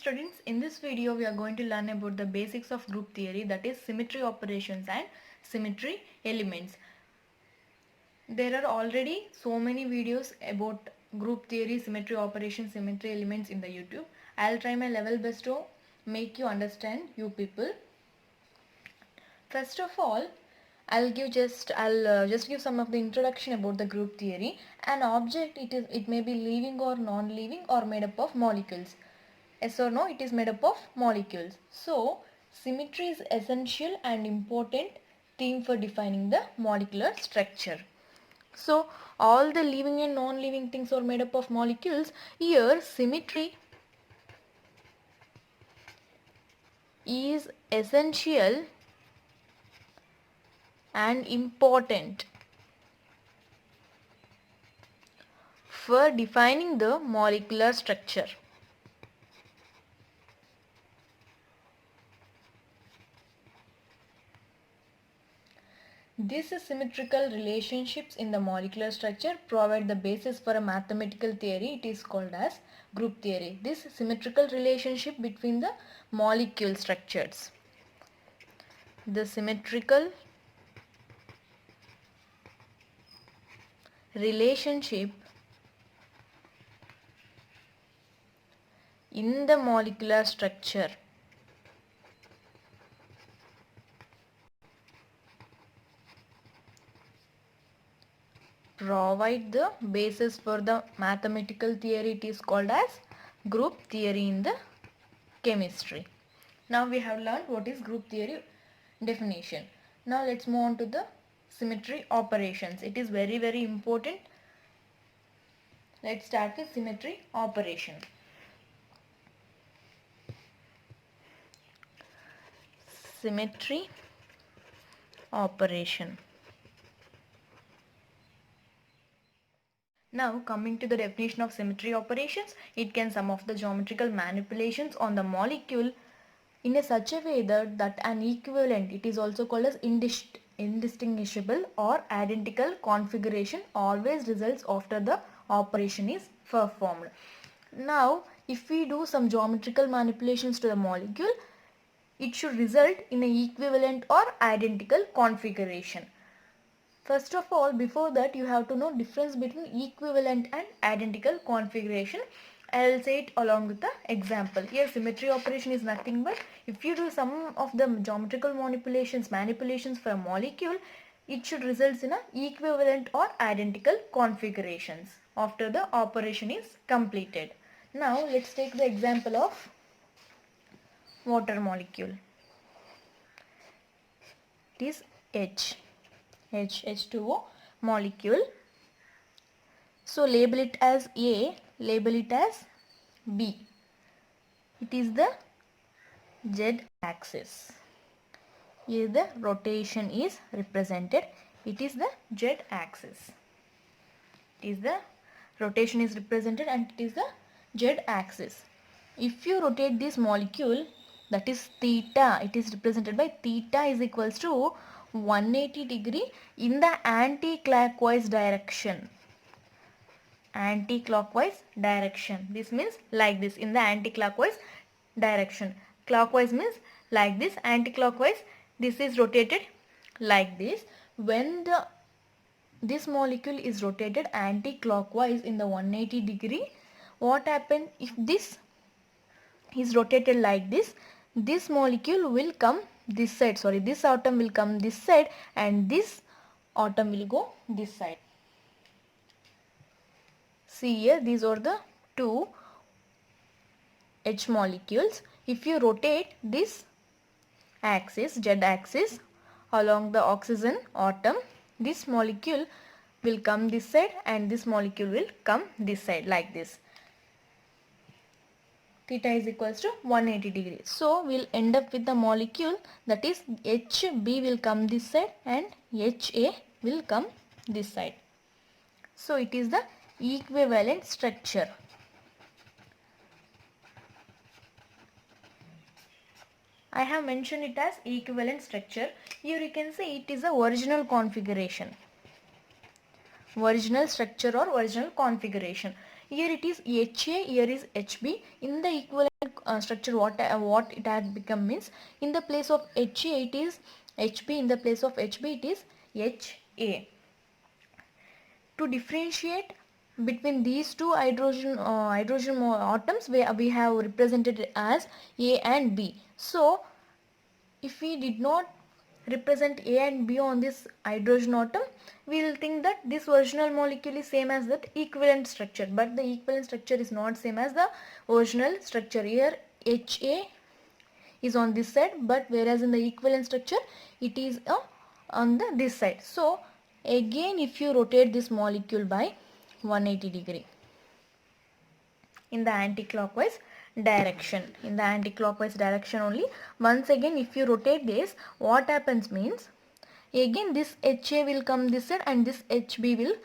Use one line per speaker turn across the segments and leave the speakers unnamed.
students, in this video we are going to learn about the basics of group theory, that is symmetry operations and symmetry elements. There are already so many videos about group theory, symmetry operations, symmetry elements in the YouTube. I'll try my level best to make you understand, you people. First of all, I'll just give some of the introduction about the group theory. An object, it may be living or non-living or made up of molecules. Yes or no, it is made up of molecules. So symmetry is essential and important theme for defining the molecular structure. So all the living and non-living things are made up of molecules. Here symmetry is essential and important for defining the molecular structure. These symmetrical relationships in the molecular structure provide the basis for a mathematical theory. It is called as group theory. This symmetrical relationship between the molecule structures. The symmetrical relationship in the molecular structure provide the basis for the mathematical theory. It is called as group theory in the chemistry. Now we have learned what is group theory definition. Now let's move on to the symmetry operations. It is very important. Let's start with symmetry operation. Symmetry operation. Now coming to the definition of symmetry operations, it can sum of the geometrical manipulations on the molecule in a such a way that an equivalent, it is also called as indistinguishable or identical configuration, always results after the operation is performed. Now if we do some geometrical manipulations to the molecule, it should result in an equivalent or identical configuration. First of all, before that you have to know difference between equivalent and identical configuration. I'll say it along with the example. Here symmetry operation is nothing but if you do some of the geometrical manipulations for a molecule, it should result in an equivalent or identical configurations after the operation is completed. Now let's take the example of water molecule. It is H2O molecule. So label it as A, label it as B. It is the Z axis. Here the rotation is represented. It is the Z axis. It is the rotation is represented and it is the Z axis. If you rotate this molecule, that is theta, it is represented by theta is equals to 180 degree in the anti-clockwise direction. Anti-clockwise direction. This means like this, in the anti-clockwise direction. Clockwise means like this, anti-clockwise this is rotated like this. When this molecule is rotated anti-clockwise in the 180 degree, what happens if this is rotated like this? This molecule will come this side, this atom will come this side and this atom will go this side. See here, these are the two H molecules. If you rotate this axis, Z axis, along the oxygen atom, this molecule will come this side and this molecule will come this side like this. Theta is equals to 180 degree. So we'll end up with the molecule, that is HB will come this side and HA will come this side. So it is the equivalent structure. I have mentioned it as equivalent structure. Here you can see it is a original configuration. Original structure or original configuration. Here it is HA, here is HB. In the equivalent structure, what it has become means, in the place of HA it is HB, in the place of HB it is HA. To differentiate between these two hydrogen atoms, we have represented it as A and B. So if we did not represent A and B on this hydrogen atom, we will think that this original molecule is same as that equivalent structure, but the equivalent structure is not same as the original structure. Here HA is on this side, but whereas in the equivalent structure it is on this side. So again, if you rotate this molecule by 180 degree in the anti-clockwise direction, only, once again if you rotate this, what happens means, again this HA will come this side and this HB will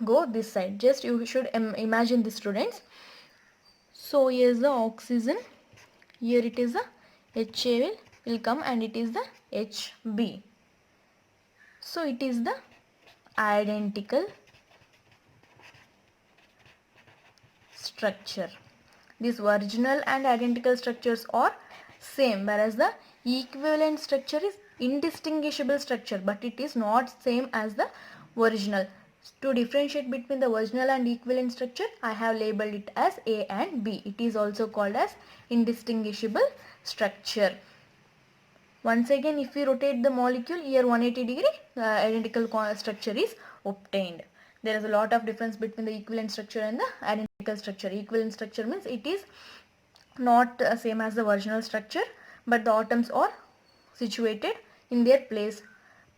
go this side. Just you should imagine this, students. So here is the oxygen, here it is the HA will come and it is the HB. So it is the identical structure. These original and identical structures are same, whereas the equivalent structure is indistinguishable structure, but it is not same as the original. To differentiate between the original and equivalent structure, I have labeled it as A and B. It is also called as indistinguishable structure. Once again, if we rotate the molecule here 180 degree, identical structure is obtained. There is a lot of difference between the equivalent structure and the identical structure. Equivalent structure means it is not same as the original structure, but the atoms are situated in their place.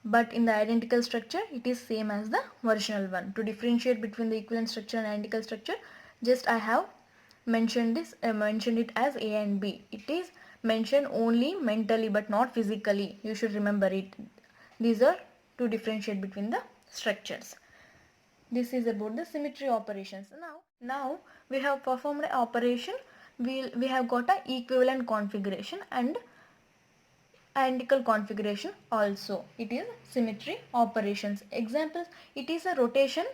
But in the identical structure, it is same as the original one. To differentiate between the equivalent structure and identical structure, just I have mentioned it as A and B. It is mentioned only mentally but not physically. You should remember it. These are to differentiate between the structures. This is about the symmetry operations. Now we have performed an operation. We have got a equivalent configuration and identical configuration also. It is symmetry operations. Examples, it is a rotation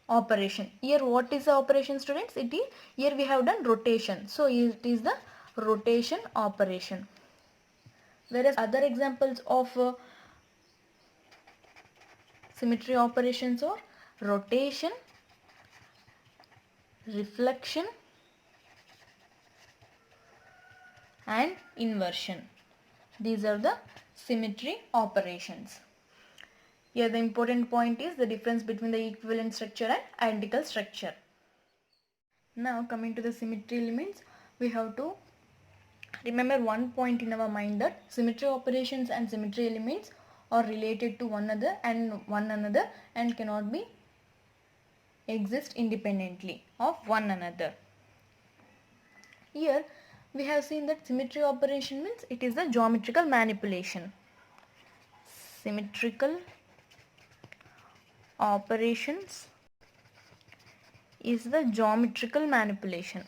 operation. Here what is the operation, students? It is, here we have done rotation. So it is the rotation operation. Whereas other examples of symmetry operations are rotation, reflection and inversion. These are the symmetry operations. Here the important point is the difference between the equivalent structure and identical structure. Now coming to the symmetry elements, we have to remember one point in our mind, that symmetry operations and symmetry elements are related to one another and cannot be exist independently of one another. Here we have seen that symmetry operation means it is a geometrical manipulation. Symmetrical operations is the geometrical manipulation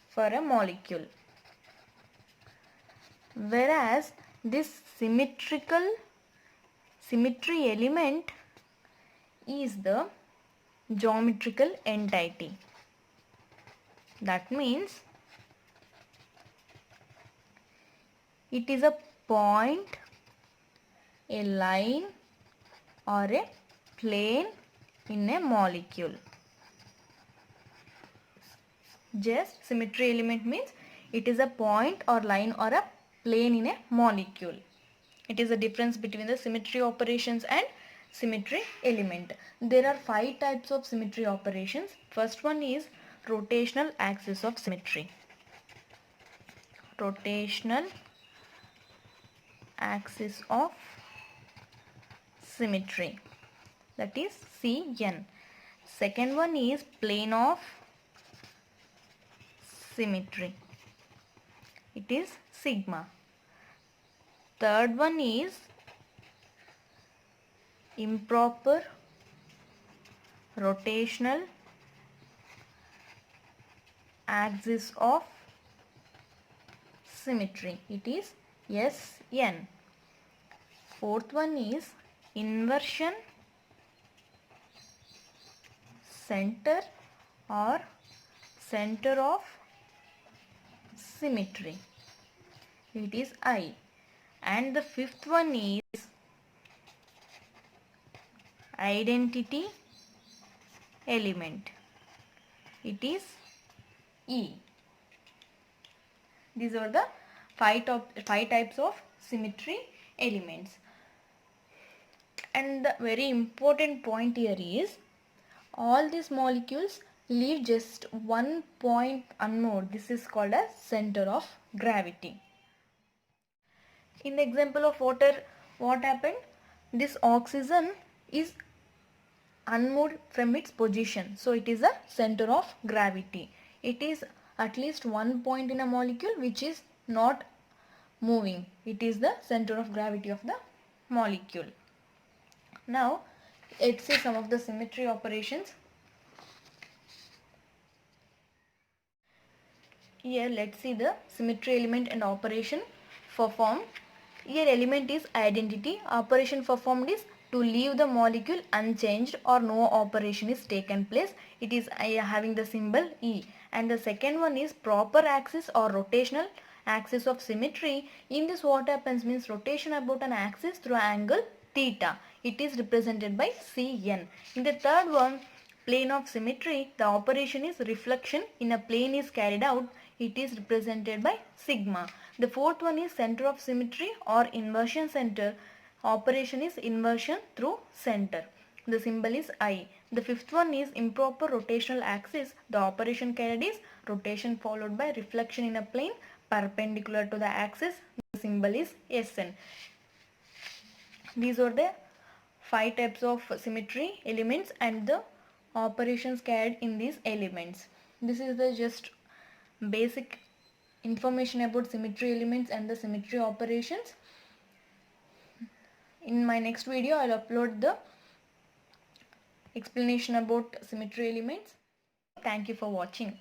for a molecule, whereas this symmetry element is the geometrical entity. That means it is a point, a line or a plane in a molecule. Just symmetry element means it is a point or line or a plane in a molecule. It is the difference between the symmetry operations and symmetry element. There are 5 types of symmetry operations. First one is rotational axis of symmetry. Rotational axis of symmetry, that is CN. Second one is plane of symmetry. It is sigma. Third one is improper rotational axis of symmetry. It is SN. Fourth one is inversion center or center of symmetry. It is I. And the fifth one is identity element. It is E. These are the five types of symmetry elements. And the very important point here is all these molecules leave just one point unmoved. This is called as center of gravity. In the example of water, what happened? This oxygen is unmoved from its position. So it is a center of gravity. It is at least one point in a molecule which is not moving. It is the center of gravity of the molecule. Now let's see some of the symmetry operations. Here let's see the symmetry element and operation performed. Here element is identity. Operation performed is to leave the molecule unchanged or no operation is taken place. It is having the symbol E. And the second one is proper axis or rotational axis of symmetry. In this what happens means rotation about an axis through angle theta. It is represented by Cn. In the third one, plane of symmetry, the operation is reflection in a plane is carried out. It is represented by sigma. The fourth one is center of symmetry or inversion center. Operation is inversion through center. The symbol is I. The fifth one is improper rotational axis. The operation carried is rotation followed by reflection in a plane perpendicular to the axis. The symbol is Sn. These are the five types of symmetry elements and the operations carried in these elements. This is the just basic information about symmetry elements and the symmetry operations. In my next video, I'll upload the explanation about symmetry elements. Thank you for watching.